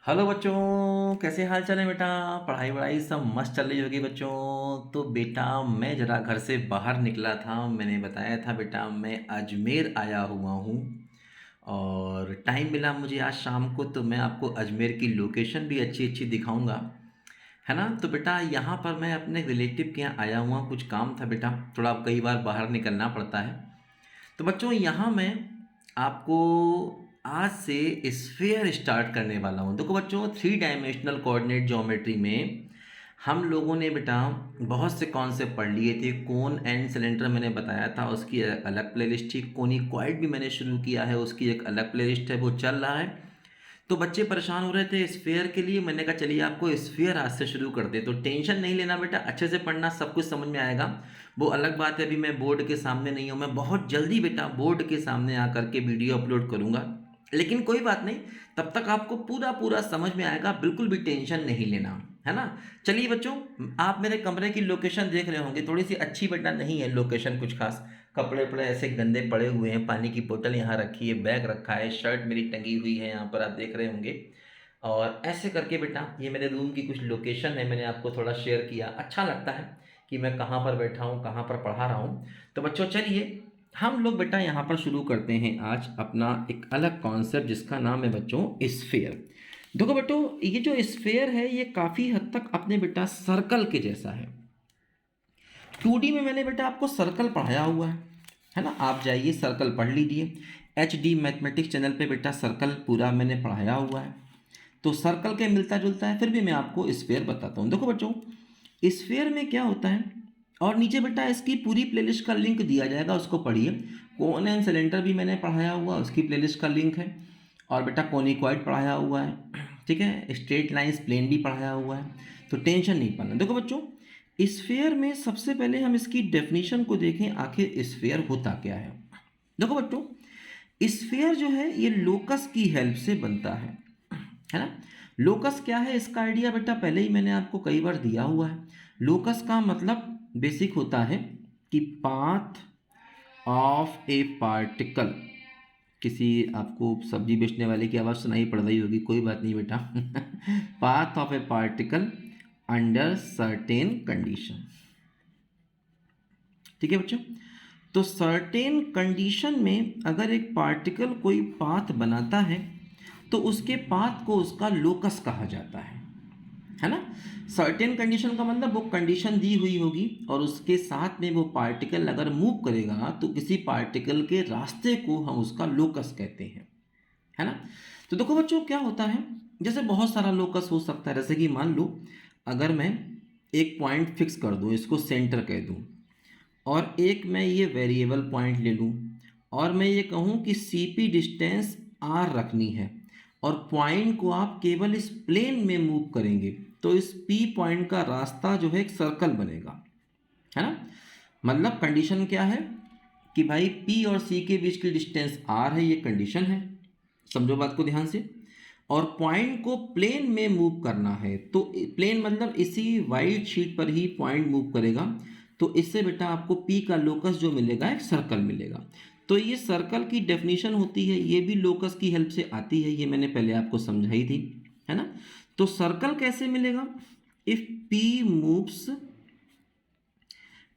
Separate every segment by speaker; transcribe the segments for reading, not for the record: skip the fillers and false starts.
Speaker 1: Hello बच्चों, कैसे हाल चाल है बेटा। पढ़ाई वढ़ाई सब मस्त चल रही होगी बच्चों। तो बेटा मैं ज़रा घर से बाहर निकला था। मैंने बताया था बेटा मैं अजमेर आया हुआ हूँ और टाइम मिला मुझे आज शाम को, तो मैं आपको अजमेर की लोकेशन भी अच्छी अच्छी दिखाऊंगा, है ना। तो बेटा यहाँ पर मैं अपने रिलेटिव के यहाँ आया हुआ, कुछ काम था बेटा, थोड़ा कई बार बाहर निकलना पड़ता है। तो बच्चों यहाँ मैं आपको आज से स्फीयर स्टार्ट करने वाला हूँ। देखो बच्चों, थ्री डायमेंशनल कोऑर्डिनेट ज्योमेट्री में हम लोगों ने बेटा बहुत से कॉन्सेप्ट पढ़ लिए थे। कोन एंड सिलेंडर मैंने बताया था, उसकी अलग प्लेलिस्ट थी। कोनिक्वाइड भी मैंने शुरू किया है, उसकी एक अलग प्लेलिस्ट है, वो चल रहा है। तो बच्चे परेशान हो रहे थे स्फीयर के लिए, मैंने कहा चलिए आपको स्फीयर आज से शुरू कर दे। तो टेंशन नहीं लेना बेटा, अच्छे से पढ़ना, सब कुछ समझ में आएगा। वो अलग बात है अभी मैं बोर्ड के सामने नहीं हूँ, मैं बहुत जल्दी बेटा बोर्ड के सामने आकर के वीडियो अपलोड करूँगा, लेकिन कोई बात नहीं, तब तक आपको पूरा पूरा समझ में आएगा, बिल्कुल भी टेंशन नहीं लेना, है ना। चलिए बच्चों, आप मेरे कमरे की लोकेशन देख रहे होंगे, थोड़ी सी अच्छी बेटा नहीं है लोकेशन कुछ खास। कपड़े वपड़े ऐसे गंदे पड़े हुए हैं, पानी की बोतल यहाँ रखी है, बैग रखा है, शर्ट मेरी टंगी हुई है यहाँ पर, आप देख रहे होंगे। और ऐसे करके बेटा ये मेरे रूम की कुछ लोकेशन है, मैंने आपको थोड़ा शेयर किया, अच्छा लगता है कि मैं कहाँ पर बैठा हूँ, कहाँ पर पढ़ा रहा हूँ। तो बच्चों चलिए हम लोग बेटा यहाँ पर शुरू करते हैं आज अपना एक अलग कॉन्सेप्ट, जिसका नाम है बच्चों स्फीयर। देखो बेटो, ये जो स्फीयर है ये काफ़ी हद तक अपने बेटा सर्कल के जैसा है। 2D में मैंने बेटा आपको सर्कल पढ़ाया हुआ है ना। आप जाइए सर्कल पढ़ लीजिए, HD मैथमेटिक्स चैनल पे बेटा सर्कल पूरा मैंने पढ़ाया हुआ है। तो सर्कल के मिलता जुलता है, फिर भी मैं आपको स्फीयर बताता हूँ। देखो बच्चों, स्फीयर में क्या होता है, और नीचे बेटा इसकी पूरी प्लेलिस्ट का लिंक दिया जाएगा, उसको पढ़िए। कोन एंड सिलेंडर भी मैंने पढ़ाया हुआ, उसकी प्लेलिस्ट का लिंक है। और बेटा कोनिक्वाइड पढ़ाया हुआ है, ठीक है, स्ट्रेट लाइंस प्लेन भी पढ़ाया हुआ है। तो टेंशन नहीं पाना। देखो बच्चों, स्फीयर में सबसे पहले हम इसकी डेफिनेशन को देखें, आखिर स्फीयर होता क्या है। देखो बच्चों, स्फीयर जो है ये लोकस की हेल्प से बनता है ना। लोकस क्या है, इसका आइडिया बेटा पहले ही मैंने आपको कई बार दिया हुआ है। लोकस का मतलब बेसिक होता है कि पाथ ऑफ ए पार्टिकल, किसी आपको सब्जी बेचने वाले की आवाज़ सुनाई पड़ रही होगी, कोई बात नहीं बेटा path of A particle under certain condition, ठीक है बच्चों। तो सर्टेन कंडीशन में अगर एक पार्टिकल कोई पाथ बनाता है तो उसके पाथ को उसका लोकस कहा जाता है ना। सर्टेन कंडीशन का मतलब वो कंडीशन दी हुई होगी और उसके साथ में वो पार्टिकल अगर मूव करेगा तो किसी पार्टिकल के रास्ते को हम उसका लोकस कहते हैं, है ना। तो देखो बच्चों क्या होता है, जैसे बहुत सारा लोकस हो सकता है, जैसे कि मान लो अगर मैं एक पॉइंट फिक्स कर दूं, इसको सेंटर कह दूं, और एक मैं ये वेरिएबल पॉइंट ले लूं, और मैं ये कहूं कि CP डिस्टेंस R रखनी है, और पॉइंट को आप केवल इस प्लेन में मूव करेंगे, तो इस P पॉइंट का रास्ता जो है एक सर्कल बनेगा, है ना। मतलब कंडीशन क्या है कि भाई P और C के बीच की डिस्टेंस R है, ये कंडीशन है, समझो बात को ध्यान से। और पॉइंट को प्लेन में मूव करना है, तो प्लेन मतलब इसी वाइट शीट पर ही पॉइंट मूव करेगा, तो इससे बेटा आपको P का लोकस जो मिलेगा एक सर्कल मिलेगा। तो ये सर्कल की डेफिनेशन होती है, ये भी लोकस की हेल्प से आती है, ये मैंने पहले आपको समझाई थी, है ना। तो सर्कल कैसे मिलेगा, if P moves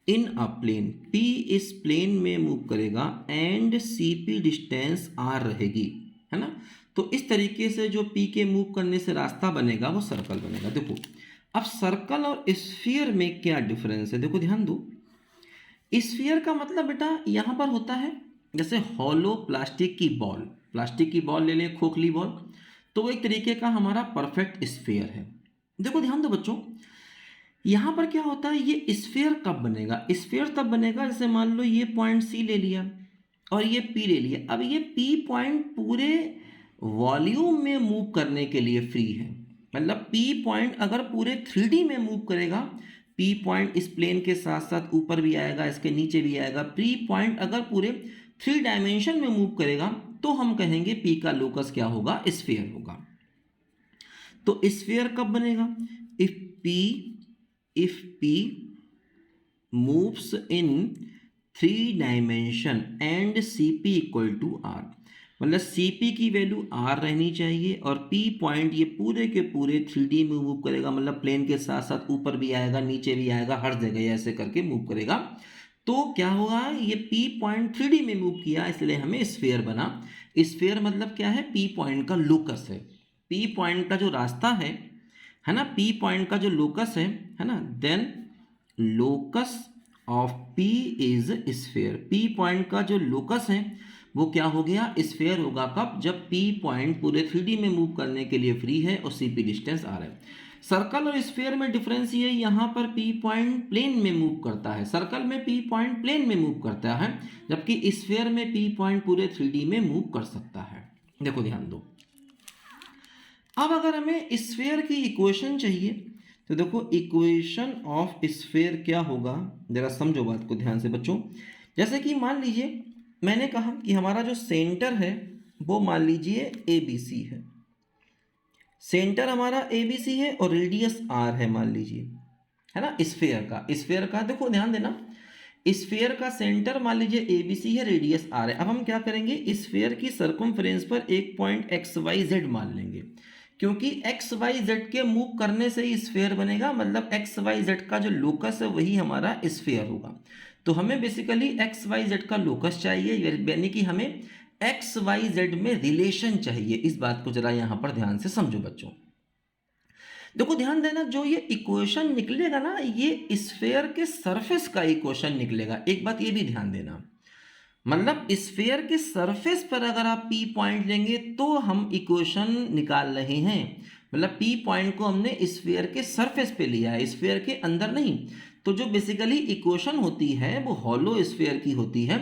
Speaker 1: in a plane, P इस प्लेन में मूव करेगा एंड CP डिस्टेंस R रहेगी, है ना। तो इस तरीके से जो P के मूव करने से रास्ता बनेगा वो सर्कल बनेगा। देखो अब सर्कल और स्फीयर में क्या डिफरेंस है, देखो ध्यान दो। स्फीयर का मतलब बेटा यहाँ पर होता है जैसे हॉलो प्लास्टिक की बॉल, प्लास्टिक की बॉल ले लें, खोखली बॉल, तो वो एक तरीके का हमारा परफेक्ट स्फीयर है। देखो ध्यान दो बच्चों, यहाँ पर क्या होता है, ये स्फीयर कब बनेगा, स्फीयर तब बनेगा जैसे मान लो ये पॉइंट C ले लिया और ये P ले लिया। अब ये P पॉइंट पूरे वॉल्यूम में मूव करने के लिए फ्री है, मतलब P पॉइंट अगर पूरे 3D में मूव करेगा, P पॉइंट इस प्लेन के साथ साथ ऊपर भी आएगा, इसके नीचे भी आएगा, P पॉइंट अगर पूरे 3 डायमेंशन में मूव करेगा तो हम कहेंगे P का लोकस क्या होगा, स्फीयर होगा। तो स्फीयर कब बनेगा, if P if P moves in 3 dimension and CP equal to R, मतलब CP की वैल्यू R रहनी चाहिए और P पॉइंट ये पूरे के पूरे 3D में मूव करेगा, मतलब प्लेन के साथ साथ ऊपर भी आएगा, नीचे भी आएगा, हर जगह ऐसे करके मूव करेगा। तो क्या होगा, ये P पॉइंट 3D में मूव किया इसलिए हमें स्फेयर बना। स्फेयर मतलब क्या है, P पॉइंट का लोकस है। P पॉइंट का जो रास्ता है ना, P पॉइंट का जो लोकस है ना, then locus of P is sphere. P point का जो लोकस है वो क्या हो गया, स्फेयर होगा। कब, जब P पॉइंट पूरे 3D में मूव करने के लिए फ्री है और CP डिस्टेंस आ रहा है। सर्कल और स्फेयर में डिफरेंस ये, यहाँ पर P पॉइंट प्लेन में मूव करता है, सर्कल में P पॉइंट प्लेन में मूव करता है, जबकि स्फेयर में P पॉइंट पूरे 3D में मूव कर सकता है। देखो ध्यान दो, अब अगर हमें स्फेयर की इक्वेशन चाहिए तो देखो इक्वेशन ऑफ स्फेयर क्या होगा, जरा समझो बात को ध्यान से बच्चों। जैसे कि मान लीजिए मैंने कहा कि हमारा जो सेंटर है वो मान लीजिए ABC है, सेंटर हमारा ABC है और रेडियस R है मान लीजिए, है ना। स्फेयर का देखो ध्यान देना, स्फेयर का सेंटर मान लीजिए ABC है, रेडियस R है। अब हम क्या करेंगे, स्फेयर की सर्कमफ्रेंस पर एक पॉइंट XYZ मान लेंगे, क्योंकि XYZ के मूव करने से ही स्फेयर बनेगा, मतलब XYZ का जो लोकस है वही हमारा स्फेयर होगा। तो हमें बेसिकली XYZ का लोकस चाहिए, यानी कि हमें XYZ में रिलेशन चाहिए। इस बात को जरा यहाँ पर ध्यान से समझो बच्चों। देखो ध्यान देना, जो ये इक्वेशन निकलेगा ना, ये स्फेयर के सरफेस का इक्वेशन निकलेगा। एक बात ये भी ध्यान देना, मतलब स्फेयर के सरफेस पर अगर आप P पॉइंट लेंगे तो हम इक्वेशन निकाल रहे हैं, मतलब P पॉइंट को हमने स्फेयर के सरफेस पे लिया है, स्फेयर के अंदर नहीं। तो जो बेसिकली इक्वेशन होती है वो हॉलो स्फेयर की होती है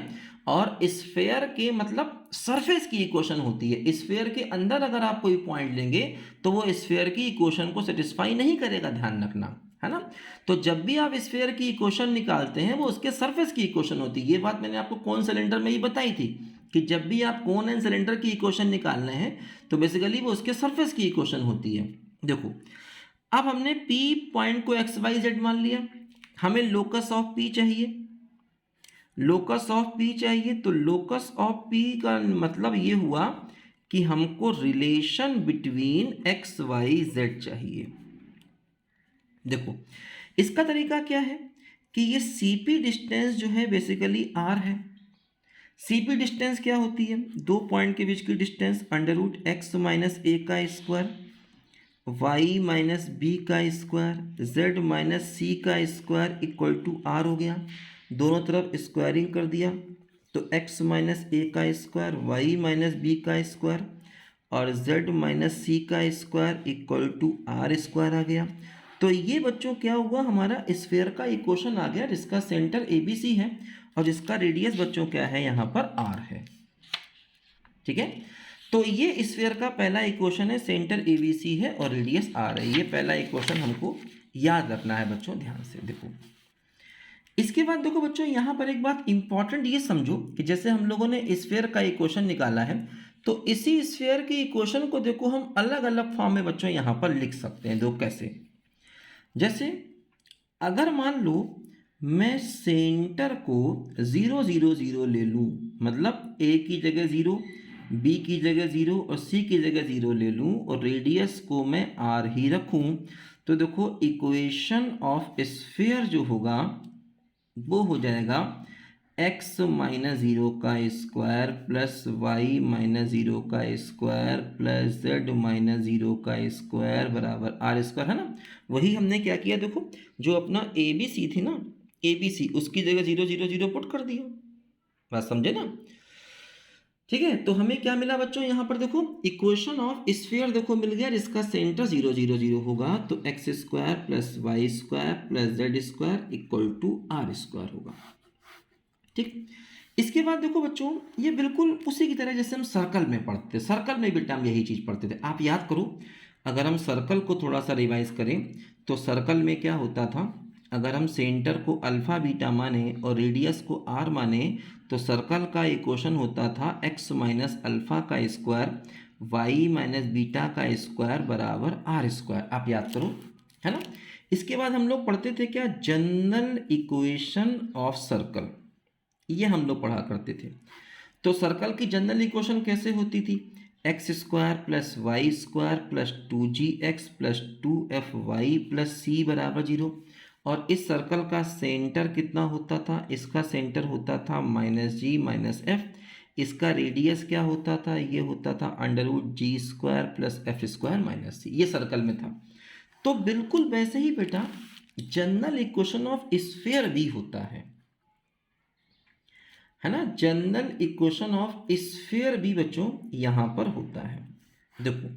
Speaker 1: और स्फेयर के मतलब सरफेस की इक्वेशन होती है। स्फेयर के अंदर अगर आप कोई पॉइंट लेंगे तो वो स्फेयर की इक्वेशन को सेटिस्फाई नहीं करेगा, ध्यान रखना, है ना। तो जब भी आप स्फेयर की इक्वेशन निकालते हैं वो उसके सरफेस की इक्वेशन होती है। ये बात मैंने आपको कोन सिलेंडर में ही बताई थी कि जब भी आप कोन एंड सिलेंडर की इक्वेशन निकाल रहे हैं तो बेसिकली वो उसके सरफेस की इक्वेशन होती है। देखो अब हमने P पॉइंट को XYZ मान लिया, हमें लोकस ऑफ P चाहिए, लोकस ऑफ P चाहिए। तो लोकस ऑफ P का मतलब ये हुआ कि हमको रिलेशन बिटवीन XYZ चाहिए। देखो इसका तरीका क्या है कि ये CP डिस्टेंस जो है बेसिकली R है। CP डिस्टेंस क्या होती है, दो पॉइंट के बीच की distance, under root x minus A का स्क्वायर, वाई माइनस बी का स्क्वायर, जेड माइनस सी का स्क्वायर इक्वल टू R हो गया। दोनों तरफ स्क्वायरिंग कर दिया तो x माइनस ए का स्क्वायर, वाई माइनस बी का स्क्वायर और z माइनस सी का square equal to R square आ गया। तो ये बच्चों क्या हुआ, हमारा स्फेयर का इक्वेशन आ गया जिसका सेंटर ABC है और जिसका रेडियस बच्चों क्या है, यहाँ पर R है। ठीक है, तो ये स्फेयर का पहला इक्वेशन है, सेंटर ABC है और रेडियस R है। ये पहला इक्वेशन हमको याद रखना है बच्चों, ध्यान से देखो। इसके बाद देखो बच्चों, यहाँ पर एक बात इंपॉर्टेंट ये समझो कि जैसे हम लोगों ने स्फेयर का इक्वेशन निकाला है तो इसी स्फेयर की इक्वेशन को देखो हम अलग अलग फॉर्म में बच्चों यहाँ पर लिख सकते हैं। दो कैसे, जैसे अगर मान लो मैं सेंटर को 0 0 0 ले लूँ, मतलब A की जगह 0, B की जगह 0 और C की जगह 0 ले लूँ और रेडियस को मैं R ही रखूँ, तो देखो इक्वेशन ऑफ स्फेयर जो होगा वो हो जाएगा x माइनस 0 का स्क्वायर प्लस वाई माइनस 0 का स्क्वायर प्लस z माइनस 0 का स्क्वायर बराबर R स्क्वायर, है ना। वही हमने क्या किया, देखो जो अपना ABC थी ना, ABC उसकी जगह 0 0 0 पुट कर दिया, बात समझे ना। ठीक है, तो हमें क्या मिला बच्चों, यहाँ पर देखो इक्वेशन ऑफ स्फीयर देखो मिल गया जिसका सेंटर 0 0 0 होगा, तो x square plus Y square plus z square equal to R square होगा। ठीक, इसके बाद देखो बच्चों ये बिल्कुल उसी की तरह जैसे हम सर्कल में पढ़ते थे, सर्कल में बेटा हम यही चीज़ पढ़ते थे, आप याद करो। अगर हम सर्कल को थोड़ा सा रिवाइज करें तो सर्कल में क्या होता था, अगर हम सेंटर को अल्फ़ा बीटा माने और रेडियस को R माने तो सर्कल का इक्वेशन होता था x माइनस अल्फ़ा का स्क्वायर y माइनस बीटा का स्क्वायर बराबर R स्क्वायर, आप याद करो, है ना। इसके बाद हम लोग पढ़ते थे क्या, जनरल इक्वेशन ऑफ सर्कल, ये हम लोग पढ़ा करते थे। तो सर्कल की जनरल इक्वेशन कैसे होती थी? X square plus Y square plus 2gx plus 2fy plus C बराबर 0। और इस सर्कल का सेंटर कितना होता था? इसका सेंटर होता था -g-f। इसका रेडियस क्या होता था? ये होता था √g² प्लस f² माइनस सी। ये सर्कल में था। तो बिल्कुल वैसे ही बेटा जनरल इक्वेशन ऑफ स्फीयर भी होता है ना। जनरल इक्वेशन ऑफ स्फीयर भी बच्चों यहां पर होता है। देखो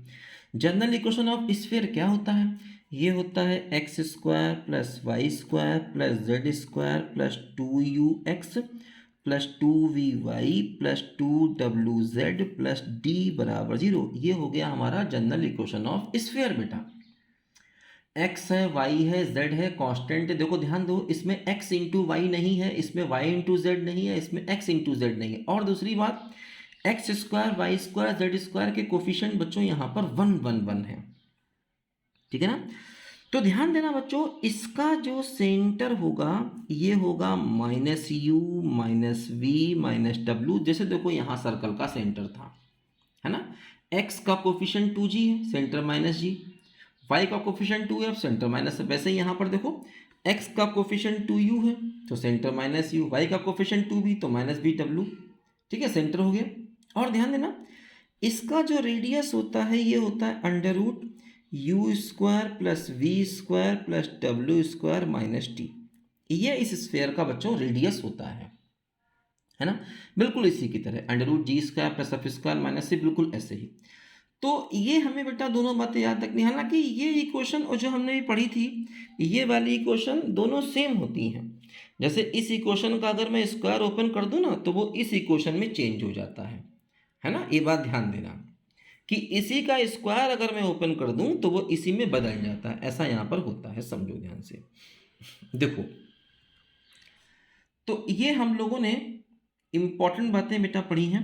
Speaker 1: जनरल इक्वेशन ऑफ स्फीयर क्या होता है? ये होता है x square plus Y square plus z square plus 2ux plus 2vy plus 2wz plus d बराबर 0। ये हो गया हमारा जनरल इक्वेशन ऑफ स्फीयर बेटा। एक्स है, वाई है, जेड है, कांस्टेंट है। देखो ध्यान दो, इसमें एक्स इंटू वाई नहीं है, इसमें वाई इंटू जेड नहीं है, इसमें एक्स इंटू जेड नहीं है। और दूसरी बात, x square y square z square के कोफिशिएंट बच्चों यहाँ पर 1 1 1 है। ठीक है ना। तो ध्यान देना बच्चों, इसका जो सेंटर होगा ये होगा -u -v -w। जैसे देखो यहाँ सर्कल का सेंटर था, है ना। एक्स का कोफिशिएंट 2g है, सेंटर -g। y का कोफिशिएंट 2f, सेंटर माइनस। वैसे ही यहाँ पर देखो x का कोफिशिएंट 2u है तो सेंटर -u, y का कोफिशिएंट 2b तो -bw। ठीक है, सेंटर हो गया। और ध्यान देना, इसका जो रेडियस होता है ये होता है √u² plus v² plus w² minus t। ये इस स्फीयर का बच्चों रेडियस होता है ना। बिल्कुल इसी की तरह √g² plus f² minus c, बिल्कुल ऐसे ही। तो ये हमें बेटा दोनों बातें याद रखनी। हालांकि ये इक्वेशन और जो हमने भी पढ़ी थी ये वाली इक्वेशन दोनों सेम होती हैं। जैसे इस इक्वेशन का अगर मैं स्क्वायर ओपन कर दूं ना तो वो इस इक्वेशन में चेंज हो जाता है ना। ये बात ध्यान देना कि इसी का स्क्वायर अगर मैं ओपन कर दूं तो वो इसी में बदल जाता है। ऐसा यहाँ पर होता है, समझो ध्यान से। देखो तो ये हम लोगों ने इंपॉर्टेंट बातें बेटा पढ़ी हैं।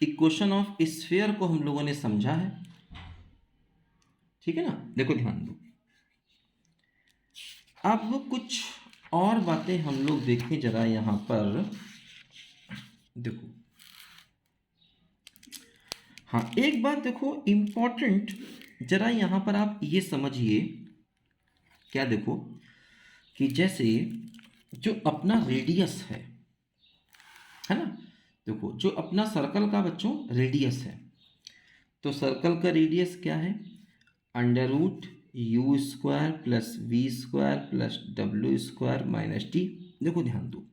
Speaker 1: इक्वेशन ऑफ स्फीयर को हम लोगों ने समझा है। ठीक है ना। देखो ध्यान दो, अब कुछ और बातें हम लोग देखें जरा यहां पर। देखो हाँ, एक बात देखो इंपॉर्टेंट, जरा यहां पर आप ये समझिए। क्या देखो कि जैसे जो अपना रेडियस है ना। देखो जो अपना सर्कल का बच्चों रेडियस है, तो सर्कल का रेडियस क्या है? √u² plus v² plus w² minus t। देखो ध्यान दो,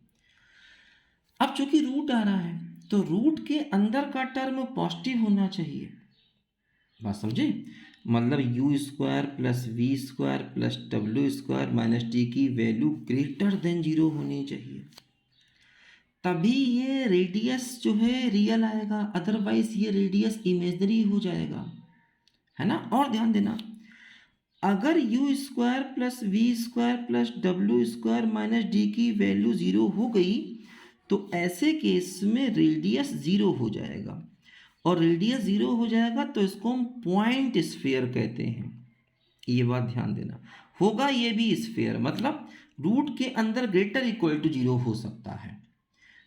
Speaker 1: अब चूंकि रूट आ रहा है तो रूट के अंदर का टर्म पॉजिटिव होना चाहिए। बात समझे? मतलब u² plus v² plus w² minus T की वैल्यू ग्रेटर देन 0 होनी चाहिए, तभी ये रेडियस जो है रियल आएगा, अदरवाइज ये रेडियस इमेजनरी हो जाएगा, है ना। और ध्यान देना, अगर u² plus v² plus w² minus D की वैल्यू 0 हो गई तो ऐसे केस में रेडियस 0 हो जाएगा। और रेडियस 0 हो जाएगा तो इसको हम पॉइंट स्फीयर कहते हैं। ये बात ध्यान देना, होगा ये भी स्फीयर, मतलब रूट के अंदर ग्रेटर इक्वल टू 0 हो सकता है,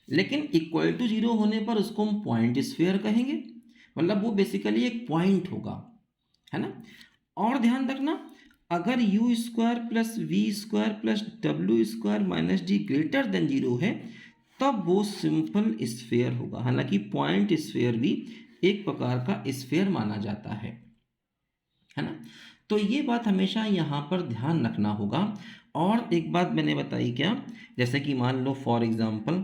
Speaker 1: लेकिन इक्वल टू 0 होने पर उसको हम पॉइंट स्फीयर कहेंगे। मतलब वो बेसिकली एक पॉइंट होगा, है ना। और ध्यान रखना, अगर u² plus v² plus w² minus D greater than 0 है तब वो सिंपल स्फीयर होगा। हालांकि पॉइंट स्फीयर भी एक प्रकार का स्फीयर माना जाता है ना। तो ये बात हमेशा यहाँ पर ध्यान रखना होगा। और एक बात मैंने बताई क्या, जैसे कि मान लो फॉर एग्जांपल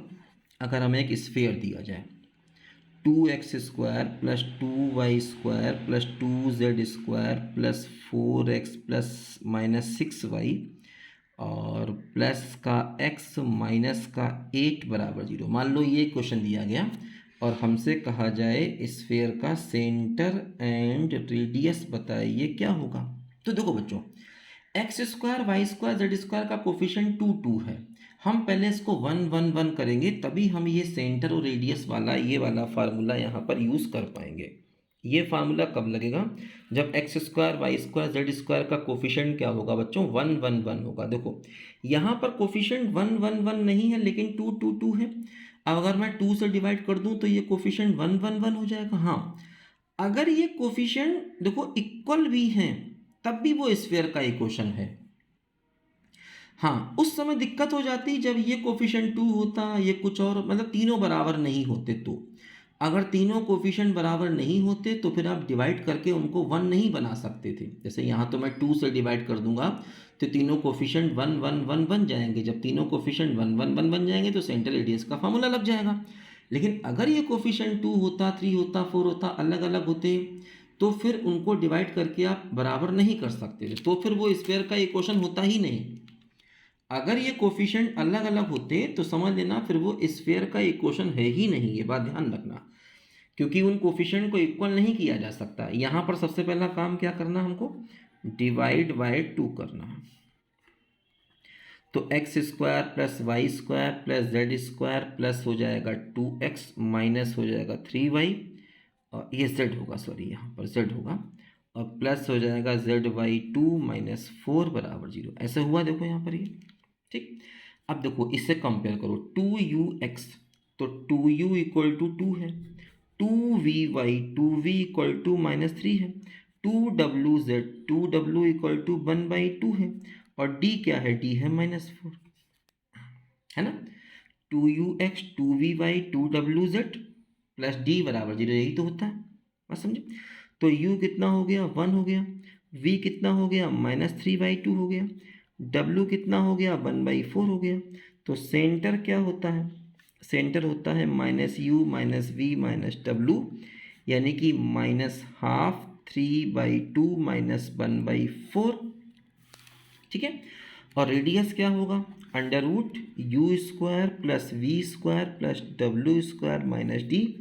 Speaker 1: अगर हमें एक स्फीयर दिया जाए 2x² plus 2y² plus 2z² plus 4x plus minus 6y और प्लस का x माइनस का 8 बराबर 0। मान लो ये क्वेश्चन दिया गया और हमसे कहा जाए स्फीयर का सेंटर एंड रेडियस बताइए क्या होगा। तो देखो बच्चों, x² y² z² का कोफिशिएंट 2 2 है। हम पहले इसको 1 1 1 करेंगे तभी हम ये सेंटर और रेडियस वाला ये वाला फार्मूला यहाँ पर यूज़ कर पाएंगे। ये फार्मूला कब लगेगा? जब x² y² z² का कोफिशिएंट क्या होगा बच्चों? 1 1 1 होगा। देखो यहाँ पर कोफिशिएंट 1 1 1 नहीं है लेकिन 2 2 2 है। अब अगर मैं 2 से डिवाइड कर दूं तो ये कोफिशिएंट 1 1 1 हो जाएगा। हाँ, अगर ये कोफिशिएंट देखो इक्वल भी हैं तब भी वो स्फीयर का इक्वेशन है। हाँ, उस समय दिक्कत हो जाती जब ये कोफिशिएंट 2 होता, ये कुछ और, मतलब तीनों बराबर नहीं होते तो। अगर तीनों कोफिशिएंट बराबर नहीं होते तो फिर आप डिवाइड करके उनको 1 नहीं बना सकते थे। जैसे यहाँ तो मैं 2 से डिवाइड कर दूंगा तो तीनों कोफिशिएंट 1 1 1 बन जाएंगे। जब तीनों कोफिशिएंट 1 1 1 बन जाएंगे तो सेंट्रल रेडियस का फार्मूला लग जाएगा। लेकिन अगर ये कोफिशिएंट 2 होता, 3 होता, 4 होता, अलग अलग होते तो फिर उनको डिवाइड करके आप बराबर नहीं कर सकते थे, तो फिर वो स्क्वायर का इक्वेशन होता ही नहीं। अगर ये कोफिशिएंट अलग अलग होते तो समझ लेना फिर वो स्फीयर का इक्वेशन है ही नहीं। ये बात ध्यान रखना, क्योंकि उन कोफिशिएंट को इक्वल नहीं किया जा सकता। यहाँ पर सबसे पहला काम क्या करना, हमको डिवाइड बाय 2 करना। तो x square plus Y square plus z square plus हो जाएगा 2x माइनस हो जाएगा 3y, और ये z होगा, सॉरी यहाँ पर z होगा, और प्लस हो जाएगा ZY2 माइनस 4 बराबर 0। ऐसे हुआ देखो यहाँ पर ये, ठीक। अब देखो इससे कंपेयर करो 2ux, तो 2u इक्वल टू 2 है, 2v इक्वल टू माइनस 3 है, 2w इक्वल टू 1/2 है, और d क्या है, d है -4, है ना। 2ux 2vy 2wz plus d बराबर 0, यही तो होता है, बात समझे। तो u कितना हो गया, 1 हो गया, v कितना हो गया, -3/2 हो गया, w कितना हो गया, 1/4 हो गया। तो सेंटर क्या होता है, सेंटर होता है -u -v -w, यानी कि -12 3/2 -1/4, ठीक है। और रेडियस क्या होगा, under root u square plus v square plus डब्ल्यू स्क्वायर माइनस डी।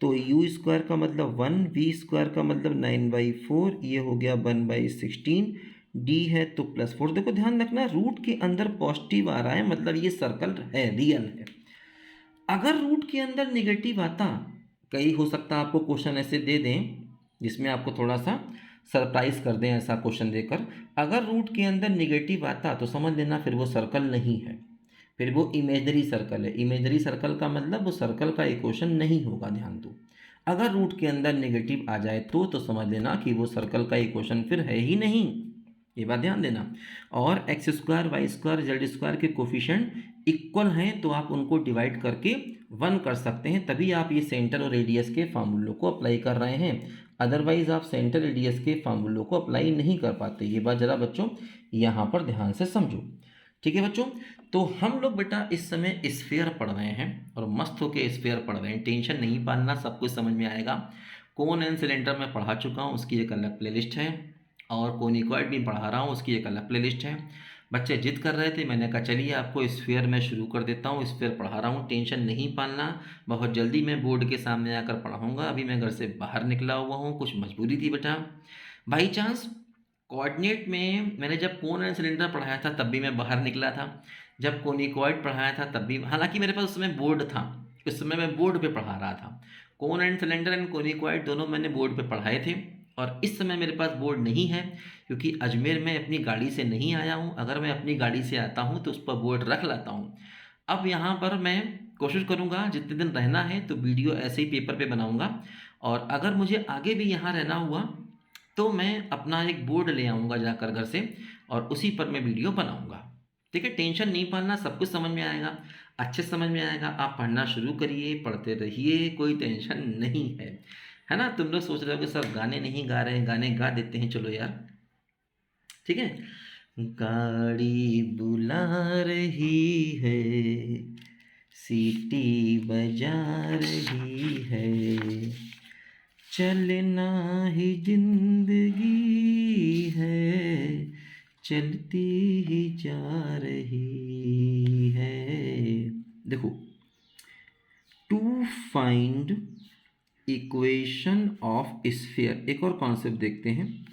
Speaker 1: तो यू स्क्वायर का मतलब 1, वी स्क्वायर का मतलब 9/4, ये हो गया 1/16, डी है तो +4। देखो ध्यान रखना, रूट के अंदर पॉजिटिव आ रहा है मतलब ये सर्कल है, रियल है। अगर रूट के अंदर निगेटिव आता, कई हो सकता है आपको क्वेश्चन ऐसे दे दें जिसमें आपको थोड़ा सा सरप्राइज कर दें ऐसा क्वेश्चन देकर। अगर रूट के अंदर निगेटिव आता तो समझ लेना फिर वो सर्कल नहीं है, फिर वो इमेजनरी सर्कल है। इमेजनरी सर्कल का मतलब वो सर्कल का इक्वेशन नहीं होगा, ध्यान दो। अगर रूट के अंदर नेगेटिव आ जाए तो समझ लेना कि वो सर्कल का इक्वेशन फिर है ही नहीं, ये बात ध्यान देना। और x square y square z square के कोफिशिएंट इक्वल हैं तो आप उनको डिवाइड करके 1 कर सकते हैं, तभी आप ये सेंटर और रेडियस के फार्मूलों को अप्लाई कर रहे हैं। अदरवाइज आप सेंटर रेडियस के फार्मूलों को अप्लाई नहीं कर पाते। ये बात जरा बच्चों यहाँ पर ध्यान से समझो, ठीक है बच्चों। तो हम लोग बेटा इस समय स्फीयर पढ़ रहे हैं और मस्त होके स्फीयर पढ़ रहे हैं, टेंशन नहीं पालना, सब कुछ समझ में आएगा। कोन एंड सिलेंडर में पढ़ा चुका हूँ, उसकी एक अलग प्लेलिस्ट है, और कोनिकॉइड भी पढ़ा रहा हूँ, उसकी एक अलग प्लेलिस्ट है। बच्चे जिद कर रहे थे, मैंने कहा चलिए आपको स्फीयर में शुरू कर देता हूँ, स्फीयर पढ़ा रहा हूँ, टेंशन नहीं पालना। बहुत जल्दी मैं बोर्ड के सामने आकर पढ़ाऊँगा। अभी मैं घर से बाहर निकला हुआ हूँ, कुछ मजबूरी थी बेटा। बाई चांस कोऑर्डिनेट में मैंने जब कोन एंड सिलेंडर पढ़ाया था तब भी मैं बाहर निकला था, जब कोनिकॉइड पढ़ाया था तब भी, हालांकि मेरे पास उस समय बोर्ड था, उस समय मैं बोर्ड पे पढ़ा रहा था। कोन एंड सिलेंडर एंड कोनिकॉइड दोनों मैंने बोर्ड पे पढ़ाए थे। और इस समय मेरे पास बोर्ड नहीं है क्योंकि अजमेर में अपनी गाड़ी से नहीं आया हूँ। अगर मैं अपनी गाड़ी से आता हूँ तो उस पर बोर्ड रख लाता हूँ। अब यहाँ पर मैं कोशिश करूँगा जितने दिन रहना है तो वीडियो ऐसे ही पेपर पे बनाऊँगा, और अगर मुझे आगे भी यहाँ रहना हुआ तो मैं अपना एक बोर्ड ले आऊँगा जाकर घर से, और उसी पर मैं वीडियो बनाऊँगा, ठीक है। टेंशन नहीं पालना, सब कुछ समझ में आएगा, अच्छे समझ में आएगा। आप पढ़ना शुरू करिए, पढ़ते रहिए, कोई टेंशन नहीं है ना। तुम लोग सोच रहे हो कि सर गाने नहीं गा रहे हैं, गाने गा देते हैं, चलो यार, ठीक है। गाड़ी बुला रही है, सीटी बजा रही है, चलना ही जिंदगी है, चलती ही जा रही है। देखो, to find equation of sphere, एक और कॉन्सेप्ट देखते हैं,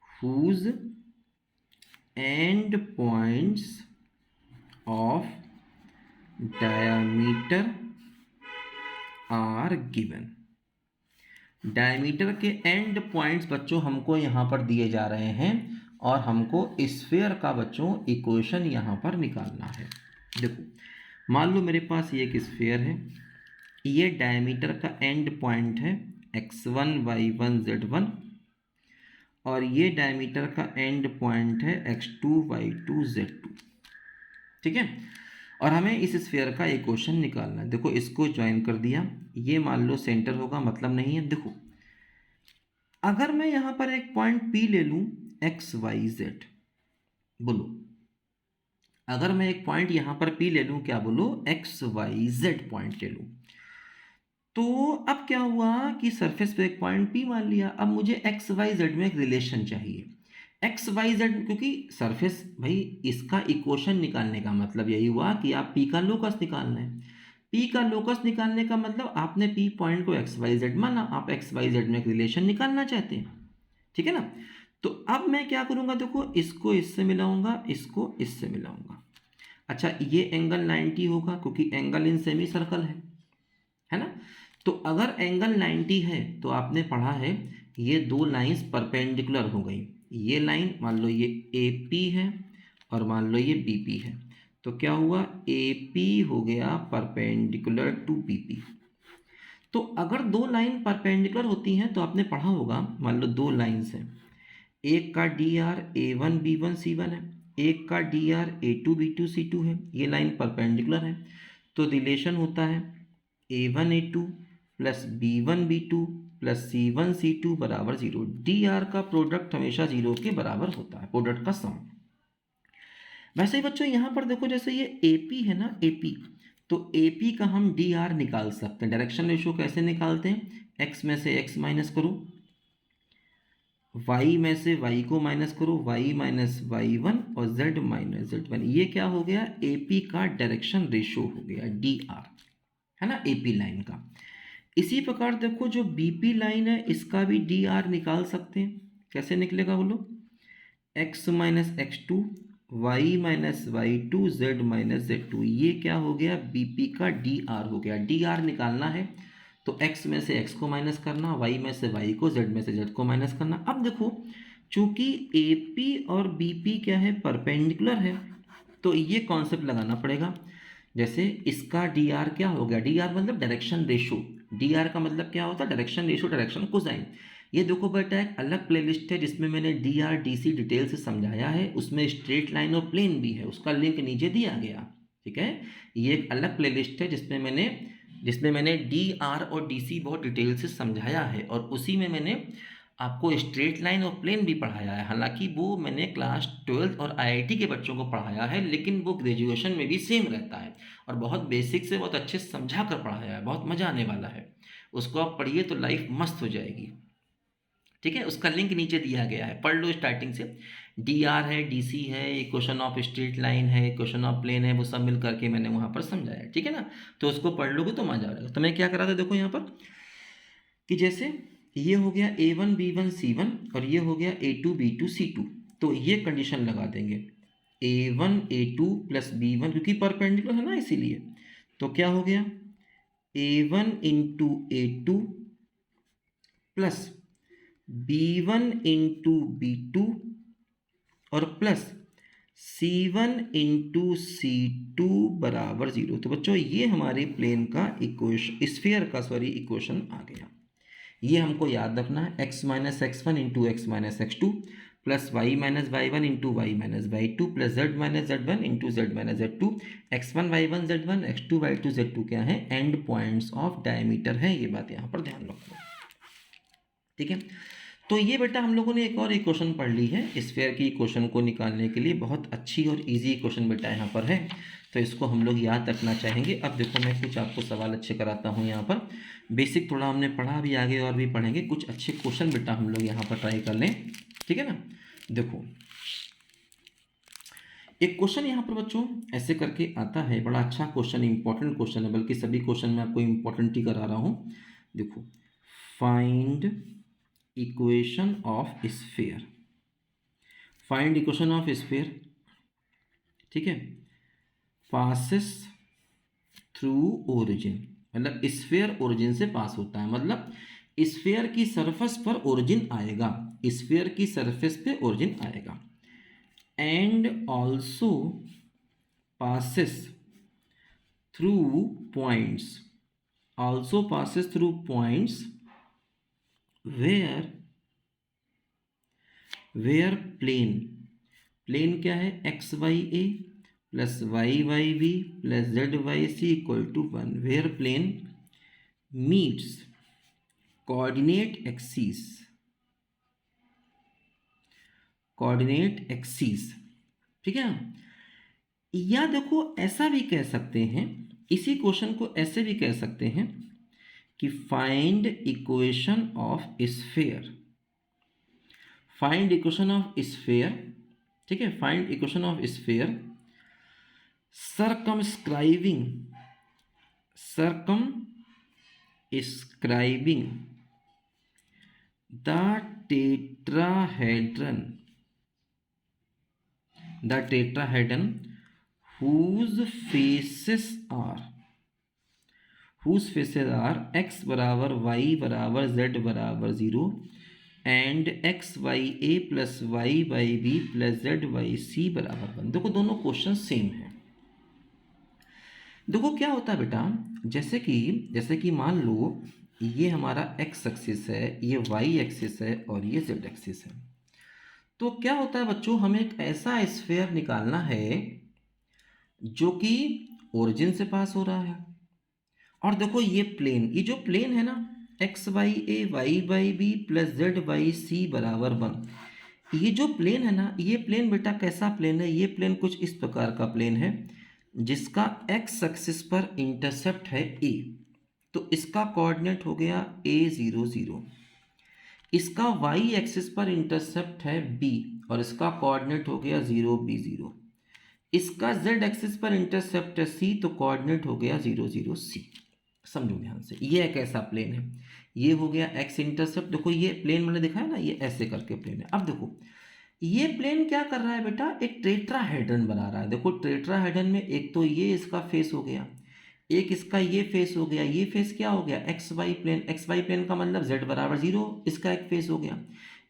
Speaker 1: whose end points of diameter are given. Diameter के एंड पॉइंट्स बच्चों हमको यहाँ पर दिए जा रहे हैं और हमको स्फीयर का बच्चों इक्वेशन यहाँ पर निकालना है। देखो मान लो मेरे पास ये एक स्फीयर है, ये डायमीटर का एंड पॉइंट है x1 y1 z1 और ये डायमीटर का एंड पॉइंट है x2 y2 z2। ठीक है, और हमें इस स्फीयर का इक्वेशन निकालना है। देखो इसको ज्वाइन कर दिया, ये मान लो सेंटर होगा, मतलब नहीं है। देखो अगर मैं यहाँ पर एक पॉइंट P ले लूँ एक्स वाई जेड, बोलो अगर मैं एक पॉइंट यहाँ पर P ले लूँ, क्या बोलो, एक्स वाई जेड पॉइंट ले लूँ, तो अब क्या हुआ कि सरफेस पे एक पॉइंट P मान लिया। अब मुझे एक्स वाई जेड में एक रिलेशन चाहिए, एक्स वाई जेड, क्योंकि सरफेस भाई इसका इक्वेशन निकालने का मतलब यही हुआ कि आप P का लोकस निकालना है। P का लोकस निकालने का मतलब आपने P पॉइंट को एक्स वाई जेड माना, आप एक्स वाई जेड में एक रिलेशन निकालना चाहते हैं। ठीक है ना, तो अब मैं क्या करूँगा, देखो इसको इससे मिलाऊंगा, इसको इससे मिलाऊंगा। अच्छा ये एंगल 90 होगा क्योंकि एंगल इन सेमी सर्कल है ना। तो अगर एंगल 90 है तो आपने पढ़ा है ये दो लाइंस परपेंडिकुलर हो गई। ये लाइन मान लो ये AP है और मान लो ये BP है, तो क्या हुआ, AP हो गया परपेंडिकुलर टू BP। तो अगर दो लाइन परपेंडिकुलर होती हैं तो आपने पढ़ा होगा, मान लो दो लाइंस हैं, एक का DR A1 B1 C1 है, एक का DR A2 B2 C2 है, ये लाइन परपेंडिकुलर है, तो रिलेशन होता है A1 A2 plus B1 B2 plus C1 C2 बराबर 0। DR का प्रोडक्ट हमेशा 0 के बराबर होता है, प्रोडक्ट का सम। वैसे ही बच्चों यहाँ पर देखो, जैसे ये AP है ना, AP, तो AP का हम DR निकाल सकते हैं। डायरेक्शन रेशियो कैसे निकालते हैं, x में से x माइनस करो, y में से y को माइनस करो, y माइनस y1 और z माइनस z1। ये क्या हो गया, AP का डायरेक्शन रेशियो हो गया DR, है ना, AP लाइन का। इसी प्रकार देखो जो BP लाइन है इसका भी DR निकाल सकते हैं। कैसे निकलेगा बोलो, x minus x2 y minus y2 z minus z2। ये क्या हो गया, BP का DR हो गया। DR निकालना है तो x में से x को माइनस करना, y में से y को, z में से z को माइनस करना। अब देखो चूंकि AP और BP क्या है, परपेंडिकुलर है, तो ये कॉन्सेप्ट लगाना पड़ेगा। जैसे इसका DR क्या हो गया, DR मतलब डायरेक्शन रेशो, DR का मतलब क्या होता है, डायरेक्शन रेशो, डायरेक्शन कोसाइन। ये देखो बेटा एक अलग प्लेलिस्ट है जिसमें मैंने DR DC डिटेल से समझाया है, उसमें स्ट्रेट लाइन और प्लेन भी है, उसका लिंक नीचे दिया गया। ठीक है, ये एक अलग प्लेलिस्ट है जिसमें मैंने DR और DC बहुत डिटेल से समझाया है, और उसी में मैंने आपको स्ट्रेट लाइन और प्लेन भी पढ़ाया है। हालांकि वो मैंने क्लास 12 और IIT के बच्चों को पढ़ाया है, लेकिन वो ग्रेजुएशन में भी सेम रहता है और बहुत बेसिक से बहुत अच्छे से समझा कर पढ़ाया है, बहुत मज़ा आने वाला है। उसको आप पढ़िए तो लाइफ मस्त हो जाएगी। ठीक है, उसका लिंक नीचे दिया गया है, पढ़ लो स्टार्टिंग से। DR है, DC है, इक्वेशन ऑफ स्ट्रेट लाइन है, इक्वेशन ऑफ प्लेन है, वो सब मिल करके मैंने वहाँ पर समझाया। ठीक है ना, तो उसको पढ़ लोगे तो मजा आएगा। तो मैं क्या करा था, देखो यहाँ पर कि जैसे ये हो गया A1 B1 C1 और ये हो गया A2 B2 C2, तो ये कंडीशन लगा देंगे A1 A2 प्लस B1, क्योंकि परपेंडिकुलर है ना इसीलिए। तो क्या हो गया, A1 into A2 plus B1 into B2 और प्लस C1 इंटू C2 बराबर 0। तो बच्चों ये हमारे प्लेन का इक्वेशन, स्फीयर का इक्वेशन आ गया। ये हमको याद रखना है, x minus x1 into x minus x2 plus y minus y1 into y minus y2 plus z minus z1 into z minus z2। x1 y1 z1, x2 y2 z2 क्या है, एंड पॉइंट्स ऑफ डायमीटर है। ये बात यहाँ पर ध्यान रखो। ठीक है, तो ये बेटा हम लोगों ने एक और इक्वेशन पढ़ ली है स्फीयर की इक्वेशन को निकालने के लिए। बहुत अच्छी और इजी इक्वेशन बेटा यहाँ पर है, तो इसको हम लोग याद रखना चाहेंगे। अब देखो मैं कुछ आपको सवाल अच्छे कराता हूँ यहाँ पर। बेसिक थोड़ा हमने पढ़ा, भी आगे और भी पढ़ेंगे। कुछ अच्छे क्वेश्चन बेटा हम लोग यहाँ पर ट्राई कर लें। ठीक है ना, देखो एक क्वेश्चन यहाँ पर बच्चों ऐसे करके आता है, बड़ा अच्छा क्वेश्चन, इंपॉर्टेंट क्वेश्चन है, बल्कि सभी क्वेश्चन मैं आपको इंपॉर्टेंट ही करा रहा हूँ। देखो, find equation of sphere, find equation of sphere. ठीक है, पासिस थ्रू ओरिजिन, मतलब स्फीयर ओरिजिन से पास होता है, मतलब स्फीयर की सरफेस पर ओरिजिन आएगा, स्फीयर की सरफेस पे ओरिजिन आएगा। And also passes through points, also passes through points where plane क्या है, x by a plus y by B plus Z by c equal to 1, where plane meets coordinate axes. ठीक है, या देखो ऐसा भी कह सकते हैं, इसी क्वेश्चन को ऐसे भी कह सकते हैं कि find equation of sphere, find equation of sphere. ठीक है, find equation of sphere circumscribing the tetrahedron whose faces are x बराबर y बराबर z बराबर 0 and x by a plus y by B plus Z by सी बराबर 1। देखो दोनों question same है। देखो क्या होता है बेटा, जैसे कि मान लो ये हमारा एक्स एक्सिस है, ये वाई एक्सिस है और ये जेड एक्सिस है। तो क्या होता है बच्चों, हमें एक ऐसा स्फीयर निकालना है जो कि ओरिजिन से पास हो रहा है। और देखो ये जो प्लेन है ना, X by A Y by B plus Z by सी बराबर 1, ये जो प्लेन है ना, ये प्लेन बेटा कैसा प्लेन है, ये प्लेन कुछ इस प्रकार का प्लेन है जिसका एक्स एक्सिस पर इंटरसेप्ट है ए। तो इसका कोऑर्डिनेट हो गया a0 0, इसका वाई एक्सिस पर इंटरसेप्ट है बी और इसका कोऑर्डिनेट हो गया 0 b0, इसका जेड एक्सिस पर इंटरसेप्ट है सी तो कोऑर्डिनेट हो गया 0 0 सी। समझो ध्यान से, ये एक ऐसा प्लेन है, ये हो गया एक्स इंटरसेप्ट। देखो ये प्लेन मैंने दिखाया ना, ये ऐसे करके प्लेन है। अब देखो ये प्लेन क्या कर रहा है बेटा, एक टेट्राहेड्रन बना रहा है। देखो टेट्राहेड्रन में एक तो ये इसका फेस हो गया, एक इसका ये फेस हो गया, ये फेस क्या हो गया, x y plane, x y plane का मतलब जेड बराबर 0, इसका एक फेस हो गया।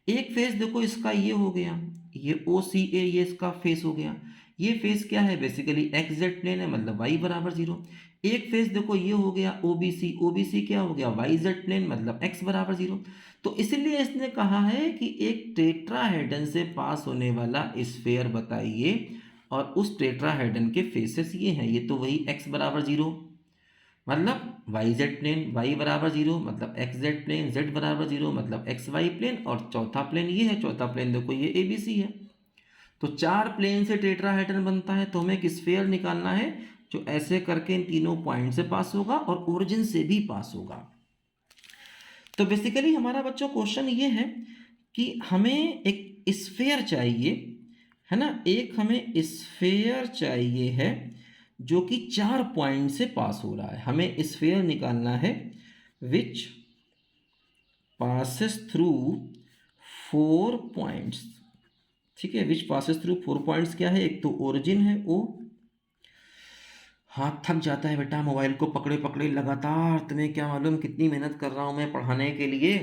Speaker 1: एक फेस देखो इसका ये हो गया, ये ओ सी ए, ये इसका फेस हो गया। ये फेस क्या है, बेसिकली एक्स जेड प्लेन है, मतलब वाई बराबर 0। एक फेस देखो ये हो गया O B C, O B C क्या हो गया, वाई जेड प्लेन, मतलब एक्स बराबर 0। तो इसलिए इसने कहा है कि एक टेट्राहेड्रन से पास होने वाला स्फीयर बताइए और उस टेट्राहेड्रन के फेसेस ये हैं। ये तो वही एक्स बराबर 0 मतलब वाई जेड प्लेन, वाई बराबर 0 मतलब एक्स जेड प्लेन, जेड बराबर 0 मतलब एक्स वाई प्लेन, और चौथा प्लेन ये है, चौथा प्लेन देखो ये ए बी सी है। तो 4 प्लेन से टेट्राहेड्रन बनता है। तो हमें एक स्फीयर निकालना है जो ऐसे करके इन तीनों पॉइंट से पास होगा और ओरिजिन से भी पास होगा। तो बेसिकली हमारा बच्चों क्वेश्चन ये है कि हमें एक स्फीयर चाहिए, है ना, एक हमें स्फीयर चाहिए है जो कि 4 पॉइंट से पास हो रहा है। हमें स्फीयर निकालना है विच पासेस थ्रू 4 पॉइंट्स। ठीक है, विच पासेस थ्रू 4 पॉइंट्स क्या है, एक तो ओरिजिन है ओ। हाथ थक जाता है बेटा मोबाइल को पकड़े पकड़े लगातार, तुम्हें क्या मालूम कितनी मेहनत कर रहा हूँ मैं पढ़ाने के लिए।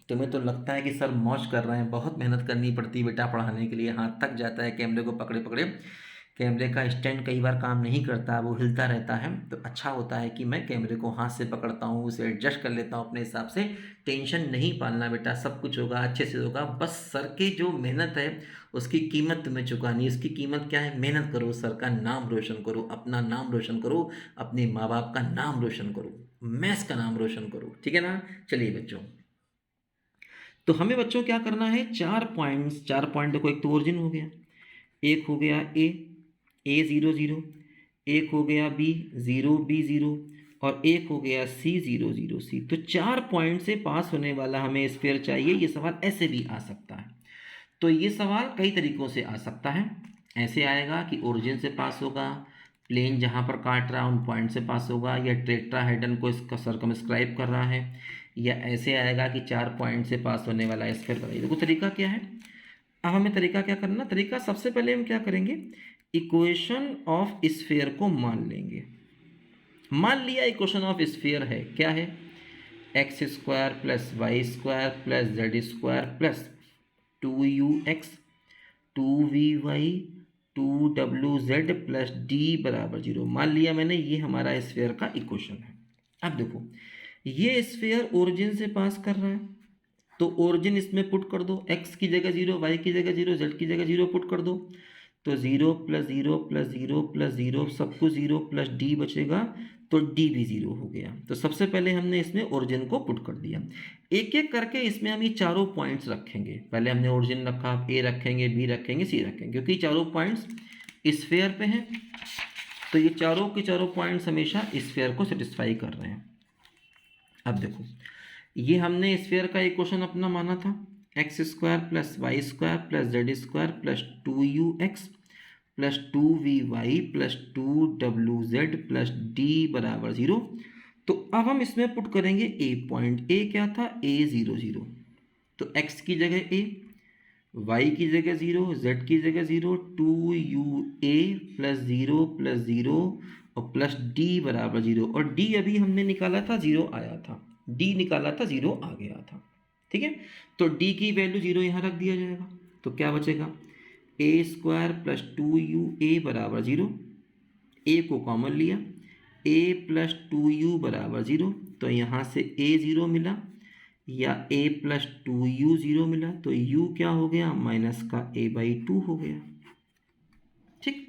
Speaker 1: तुम्हें तो लगता है कि सर मौज कर रहे हैं, बहुत मेहनत करनी पड़ती है बेटा पढ़ाने के लिए। हाथ थक जाता है कैमरे को पकड़े पकड़े, कैमरे का स्टैंड कई बार काम नहीं करता, वो हिलता रहता है। तो अच्छा होता है कि मैं कैमरे को हाथ से पकड़ता हूँ, उसे एडजस्ट कर लेता हूँ अपने हिसाब से। टेंशन नहीं पालना बेटा, सब कुछ होगा, अच्छे से होगा। बस सर की जो मेहनत है उसकी कीमत तुम्हें चुकानी है। उसकी कीमत क्या है, मेहनत करो, सर का नाम रोशन करो, अपना नाम रोशन करो, अपने माँ बाप का नाम रोशन करो, मैथ्स का नाम रोशन करो। ठीक है ना। चलिए बच्चों, तो हमें बच्चों क्या करना है, 4 पॉइंट देखो, एक तो ओरिजिन हो गया, एक हो गया ए 0 0, एक हो गया बी 0 बी 0 और एक हो गया सी 0 0 सी। तो 4 पॉइंट से पास होने वाला हमें स्फीयर चाहिए। ये सवाल ऐसे भी आ सकता है। तो ये सवाल कई तरीक़ों से आ सकता है। ऐसे आएगा कि ओरिजिन से पास होगा, प्लेन जहाँ पर काट रहा है उन पॉइंट से पास होगा, या टेट्राहेड्रन को इसका सर्कमस्क्राइब कर रहा है, या ऐसे आएगा कि 4 पॉइंट से पास होने वाला स्फीयर बताइए। देखो तरीका क्या है। अब हमें तरीका क्या करना, तरीका सबसे पहले हम क्या करेंगे, इक्वेशन ऑफ स्फीयर को मान लेंगे। मान लिया इक्वेशन ऑफ स्फीयर है, क्या है, x square plus Y square plus z square plus 2u x 2vy 2wz plus d बराबर 0। मान लिया मैंने, ये हमारा स्फीयर का इक्वेशन है। अब देखो, ये स्फीयर ओरिजिन से पास कर रहा है, तो ओरिजिन इसमें पुट कर दो, x की जगह 0, y की जगह 0, z की जगह 0 पुट कर दो। तो 0 प्लस 0 प्लस 0 प्लस 0 सब कुछ 0 प्लस डी बचेगा, तो डी भी 0 हो गया। तो सबसे पहले हमने इसमें ओरिजिन को पुट कर दिया। एक एक करके इसमें हम ये चारों पॉइंट्स रखेंगे। पहले हमने ओरिजिन रखा, ए रखेंगे, बी रखेंगे, सी रखेंगे, क्योंकि चारों पॉइंट्स स्फीयर पे हैं, तो ये चारों के चारों पॉइंट्स हमेशा स्फीयर को सेटिस्फाई कर रहे हैं। अब देखो, ये हमने स्फीयर का इक्वेशन अपना माना था, x square plus Y square plus z square plus 2u(x) plus 2vy plus 2wz plus d बराबर 0। तो अब हम इसमें पुट करेंगे ए पॉइंट। ए क्या था? a(0, 0)। तो x की जगह a, y की जगह 0, z की जगह 0, 2ua प्लस 0 प्लस 0 और प्लस d बराबर 0। और d अभी हमने निकाला था, 0 आया था, d निकाला था, 0 आ गया था। ठीक है, तो d की वैल्यू 0 यहाँ रख दिया जाएगा, तो क्या बचेगा? a स्क्वायर प्लस 2ua बराबर 0। a को कॉमन लिया, a प्लस 2u बराबर 0, तो यहाँ से a 0 मिला, या a प्लस 2u 0 मिला, तो u क्या हो गया? माइनस का a/2 हो गया। ठीक,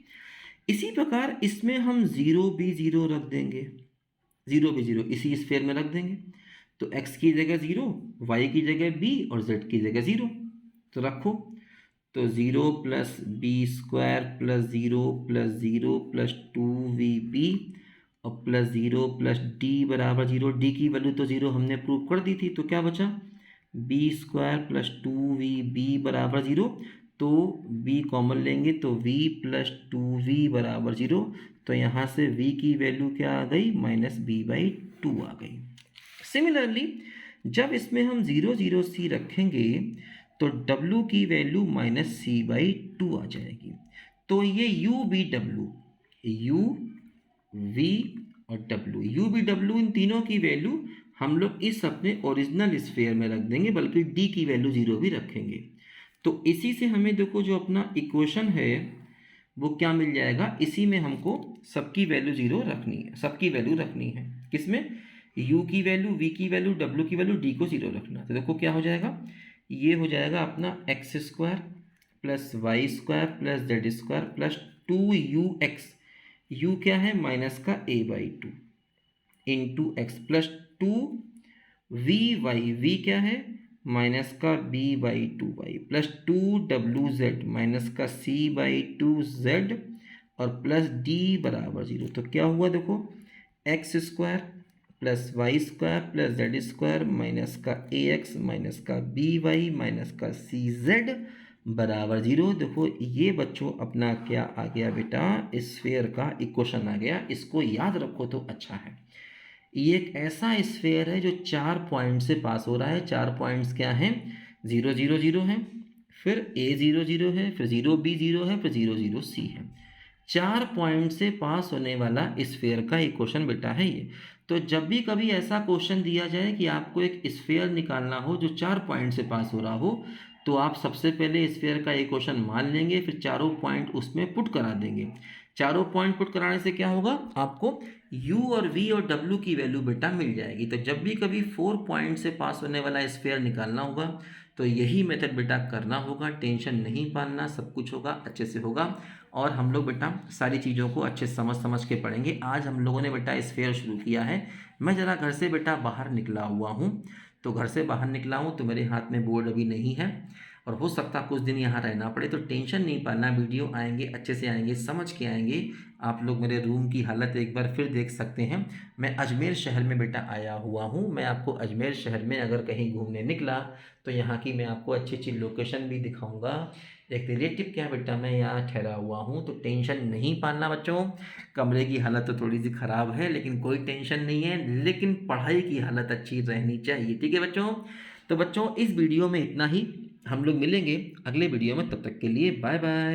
Speaker 1: इसी प्रकार इसमें हम 0 भी 0 रख देंगे, 0 भी 0 इसी स्फीयर में रख देंगे। तो x की जगह 0, y की जगह b और z की जगह 0, तो रखो। तो 0 plus b square plus 0 plus 0 plus 2vb और प्लस 0 प्लस डी बराबर 0। डी की वैल्यू तो 0 हमने प्रूव कर दी थी, तो क्या बचा? बी स्क्वायर प्लस 2vb बराबर 0। तो b कॉमन लेंगे, तो v प्लस 2v बराबर 0। तो यहाँ से v की वैल्यू क्या आ गई? माइनस b/2 आ गई। सिमिलरली जब इसमें हम 0 0 c रखेंगे, तो w की वैल्यू माइनस c/2 आ जाएगी। तो ये u v w, u v और w, u v w इन तीनों की वैल्यू हम लोग इस अपने ओरिजिनल स्फीयर में रख देंगे, बल्कि d की वैल्यू 0 भी रखेंगे। तो इसी से हमें देखो, जो अपना इक्वेशन है वो क्या मिल जाएगा? इसी में हमको सबकी वैल्यू 0 रखनी है, सबकी वैल्यू रखनी है। किसमें? u की वैल्यू, v की वैल्यू, w की वैल्यू, d को 0 रखना। तो देखो क्या हो जाएगा, ये हो जाएगा अपना x square plus Y square plus z square plus 2ux, u क्या है? माइनस का a/2 into x plus 2vy, v क्या है? माइनस का b/2y प्लस 2wz माइनस का c/2z और प्लस d बराबर 0। तो क्या हुआ देखो, x square plus Y square plus z square minus का ax माइनस का by माइनस का cz बराबर 0। देखो ये बच्चों अपना क्या आ गया बेटा? स्फीयर का इक्वेशन आ गया। इसको याद रखो तो अच्छा है। ये एक ऐसा स्फीयर है जो 4 पॉइंट से पास हो रहा है। 4 पॉइंट्स क्या हैं? 0 0 0 है, फिर a0 0 है, फिर 0b 0 है, फिर 0 0 c है। 4 पॉइंट से पास होने वाला स्फीयर का इक्वेशन बेटा है ये। तो जब भी कभी ऐसा क्वेश्चन दिया जाए कि आपको एक स्फीयर निकालना हो जो 4 पॉइंट से पास हो रहा हो, तो आप सबसे पहले स्फीयर का इक्वेशन मान लेंगे, फिर चारों पॉइंट उसमें पुट करा देंगे। चारों पॉइंट पुट कराने से क्या होगा? आपको u और v और w की वैल्यू बेटा मिल जाएगी। तो जब भी कभी 4 पॉइंट से पास होने वाला स्फीयर निकालना होगा, तो यही मेथड बेटा करना होगा। टेंशन नहीं पालना, सब कुछ होगा, अच्छे से होगा। और हम लोग बेटा सारी चीज़ों को अच्छे समझ समझ के पढ़ेंगे। आज हम लोगों ने बेटा स्फीयर शुरू किया है। मैं ज़रा घर से बेटा बाहर निकला हुआ हूँ, तो घर से बाहर निकला हूँ तो मेरे हाथ में बोर्ड अभी नहीं है, और हो सकता कुछ दिन यहाँ रहना पड़े। तो टेंशन नहीं पालना, वीडियो आएंगे, अच्छे से आएंगे, समझ के आएंगे। आप लोग मेरे रूम की हालत एक बार फिर देख सकते हैं। मैं अजमेर शहर में बेटा आया हुआ हूँ। मैं आपको अजमेर शहर में अगर कहीं घूमने निकला तो यहाँ की मैं आपको अच्छी अच्छी लोकेशन भी दिखाऊंगा। एक रिलेटिव क्या बेटा मैं यहाँ ठहरा हुआ हूँ, तो टेंशन नहीं पालना बच्चों। कमरे की हालत तो थोड़ी सी ख़राब है, लेकिन कोई टेंशन नहीं है, लेकिन पढ़ाई की हालत अच्छी रहनी चाहिए। ठीक है बच्चों? तो बच्चों इस वीडियो में इतना ही। हम लोग मिलेंगे अगले वीडियो में, तब तक के लिए बाय बाय।